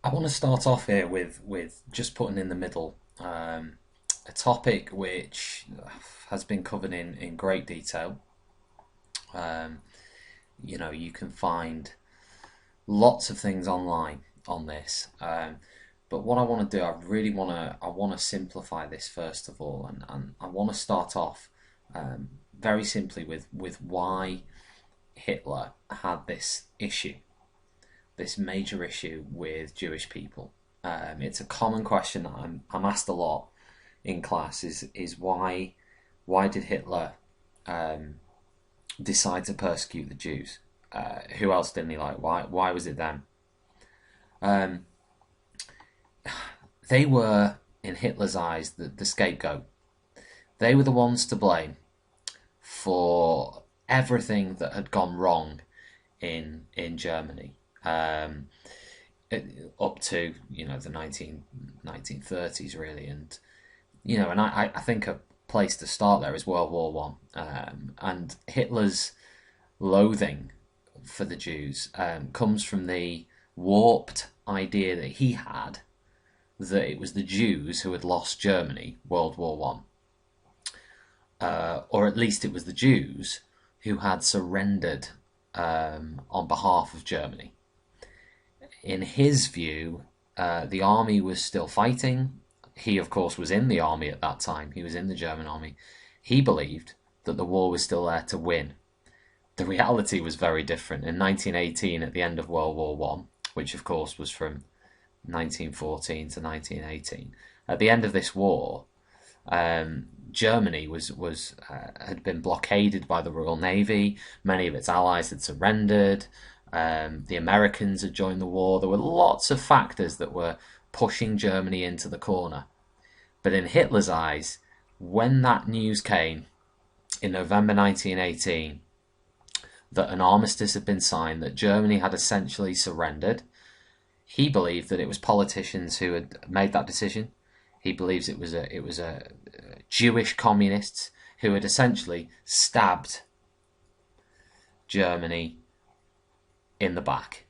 I want to start off here with just putting in the middle a topic which has been covered in great detail. Um, you can find lots of things online on this. But what I want to do, I want to simplify this first of all, and I want to start off very simply with why Hitler had this issue, this major issue with Jewish people. It's a common question that I'm asked a lot in class: is why did Hitler decide to persecute the Jews? Who else didn't he like? Why was it them? Um, they were, in Hitler's eyes, the scapegoat. They were the ones to blame for everything that had gone wrong in Germany. Up to the 1930s really, and I think a place to start there is World War One, and Hitler's loathing for the Jews comes from the warped idea that he had that it was the Jews who had lost Germany World War One, or at least it was the Jews who had surrendered on behalf of Germany. In his view, the army was still fighting. He, of course, was in the army at that time. He was in the German army. He believed that the war was still there to win. The reality was very different. In 1918, at the end of World War One, which of course was from 1914 to 1918, at the end of this war, Germany had been blockaded by the Royal Navy. Many of its allies had surrendered. The Americans had joined the war. There were lots of factors that were pushing Germany into the corner. But in Hitler's eyes, when that news came in November 1918 that an armistice had been signed, that Germany had essentially surrendered, he believed that it was politicians who had made that decision. He believes it was a Jewish communists who had essentially stabbed Germany in the back,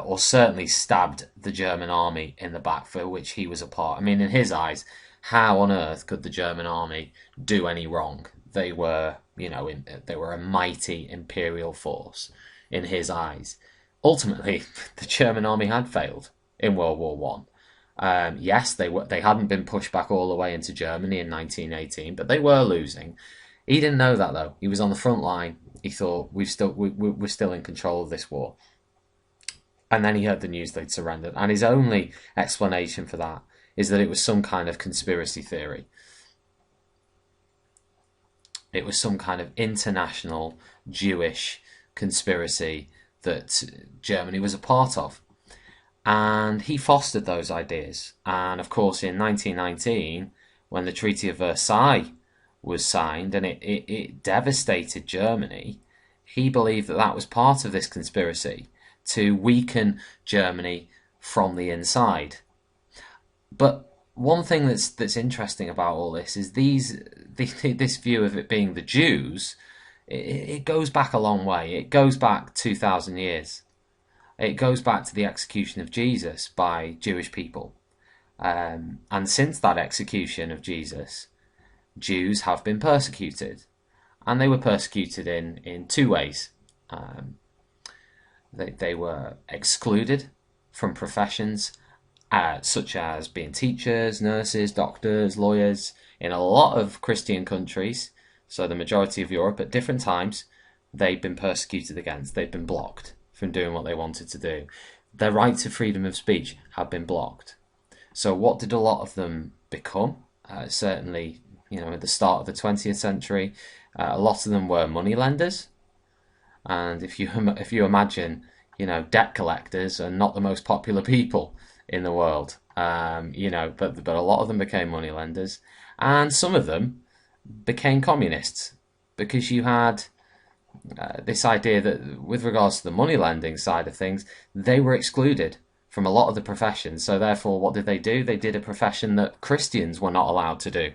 or certainly stabbed the German army in the back, for which he was a part. I mean, in his eyes, how on earth could the German army do any wrong? They were, they were a mighty imperial force in his eyes. Ultimately, the German army had failed in World War One. Yes, they hadn't been pushed back all the way into Germany in 1918, but they were losing. He didn't know that though. He was on the front line. He thought we're still in control of this war. And then he heard the news they'd surrendered, and his only explanation for that is that it was some kind of conspiracy theory. It was some kind of international Jewish conspiracy that Germany was a part of. And he fostered those ideas. And of course, in 1919, when the Treaty of Versailles was signed and it devastated Germany, he believed that that was part of this conspiracy to weaken Germany from the inside. But one thing that's interesting about all this is this view of it being the Jews. It goes back a long way. It goes back 2,000 years. It goes back to the execution of Jesus by Jewish people. And since that execution of Jesus, Jews have been persecuted. And they were persecuted in two ways. They were excluded from professions such as being teachers, nurses, doctors, lawyers. In a lot of Christian countries, so the majority of Europe, at different times, they've been persecuted against. They've been blocked from doing what they wanted to do. Their right to freedom of speech have been blocked. So what did a lot of them become? Certainly, at the start of the 20th century, a lot of them were moneylenders. And if you imagine, debt collectors are not the most popular people in the world. But a lot of them became moneylenders, and some of them became communists, because you had this idea that with regards to the money lending side of things, they were excluded from a lot of the professions. So therefore, what did? They did a profession that Christians were not allowed to do.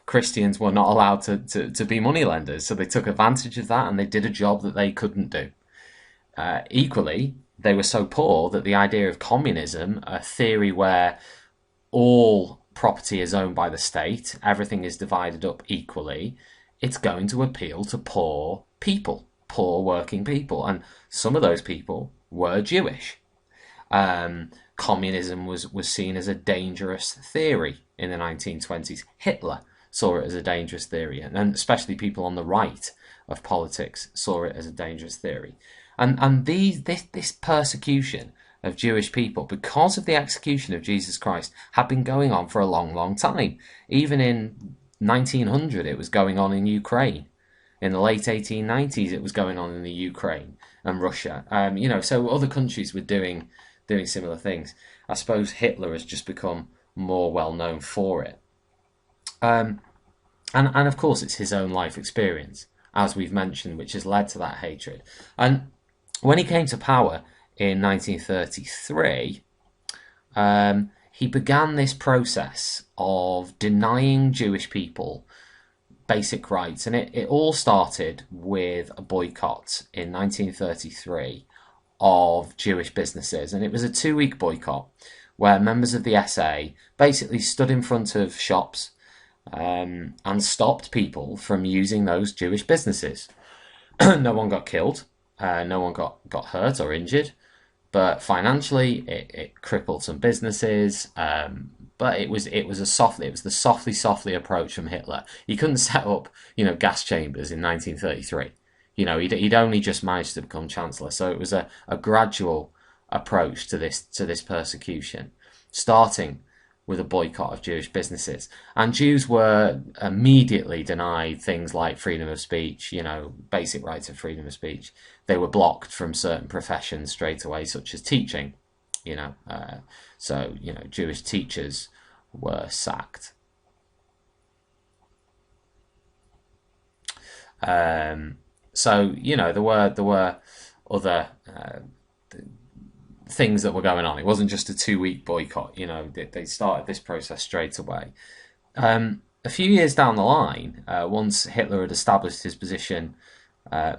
Christians were not allowed to be money lenders, so they took advantage of that and they did a job that they couldn't do. Equally, they were so poor that the idea of communism, a theory where all property is owned by the state, everything is divided up equally, it's going to appeal to poor people, poor working people. And some of those people were Jewish. Communism was seen as a dangerous theory in the 1920s. Hitler saw it as a dangerous theory, and especially people on the right of politics saw it as a dangerous theory. And this persecution of Jewish people, because of the execution of Jesus Christ, had been going on for a long, long time. Even in 1900, it was going on in Ukraine. In the late 1890s, it was going on in the Ukraine and Russia. So other countries were doing similar things. I suppose Hitler has just become more well known for it. And of course, it's his own life experience, as we've mentioned, which has led to that hatred. And when he came to power in 1933, he began this process of denying Jewish people basic rights. And it all started with a boycott in 1933 of Jewish businesses. And it was a 2-week boycott where members of the SA basically stood in front of shops and stopped people from using those Jewish businesses. No one got killed. No one got hurt or injured. But financially, it crippled some businesses. But it was the softly approach from Hitler. He couldn't set up, gas chambers in 1933. He'd only just managed to become chancellor. So it was a gradual approach to this persecution, starting with a boycott of Jewish businesses. And Jews were immediately denied things like freedom of speech, basic rights of freedom of speech. They were blocked from certain professions straight away, such as teaching, Jewish teachers were sacked. There were other things that were going on. It wasn't just a 2-week boycott. They started this process straight away. A few years down the line, once Hitler had established his position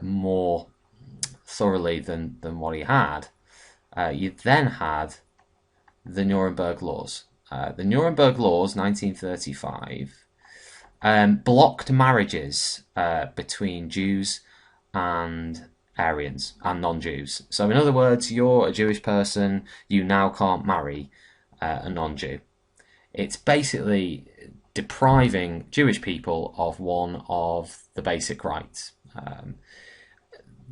more thoroughly than what he had, you then had the Nuremberg Laws. The Nuremberg Laws, 1935, blocked marriages between Jews and Aryans and non-Jews. So in other words, you're a Jewish person, you now can't marry a non-Jew. It's basically depriving Jewish people of one of the basic rights.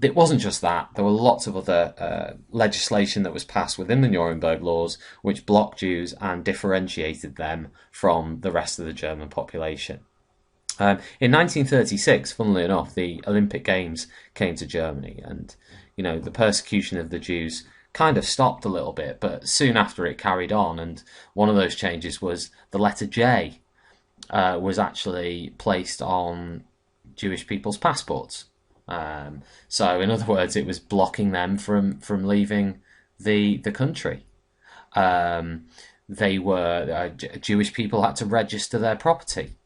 It wasn't just that. There were lots of other legislation that was passed within the Nuremberg Laws which blocked Jews and differentiated them from the rest of the German population. In 1936, funnily enough, the Olympic Games came to Germany, and the persecution of the Jews kind of stopped a little bit, but soon after it carried on, and one of those changes was the letter J was actually placed on Jewish people's passports. So in other words, it was blocking them from leaving the country. Jewish people had to register their property.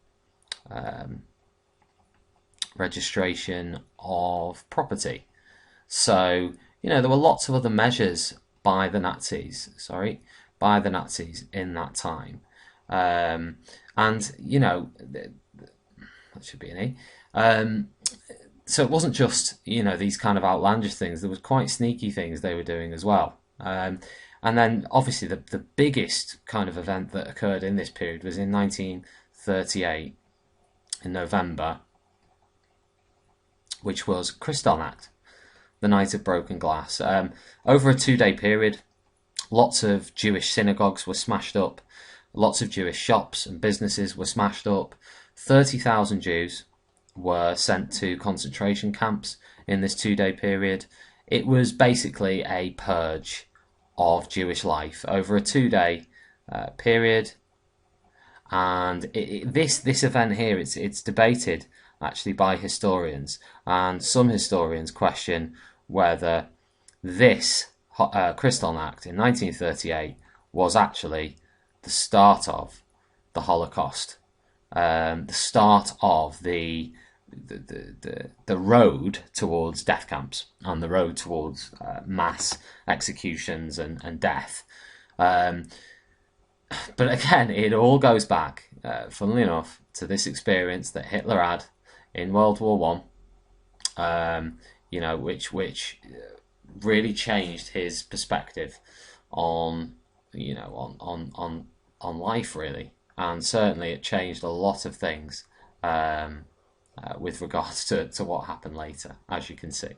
Registration of property. So, there were lots of other measures by the Nazis in that time. That should be an E. So it wasn't just, these kind of outlandish things. There was quite sneaky things they were doing as well. And then, obviously, the biggest kind of event that occurred in this period was in 1938, in November, which was Kristallnacht, the Night of Broken Glass. Over a 2-day period, lots of Jewish synagogues were smashed up, lots of Jewish shops and businesses were smashed up. 30,000 Jews were sent to concentration camps in this 2-day period. It was basically a purge of Jewish life over a 2-day period. And this event here, it's debated actually by historians, and some historians question whether this Kristallnacht in 1938 was actually the start of the Holocaust, the start of the the road towards death camps and the road towards mass executions and death. But again, it all goes back, funnily enough, to this experience that Hitler had in World War One. Which really changed his perspective on on life, really, and certainly it changed a lot of things with regards to what happened later, as you can see.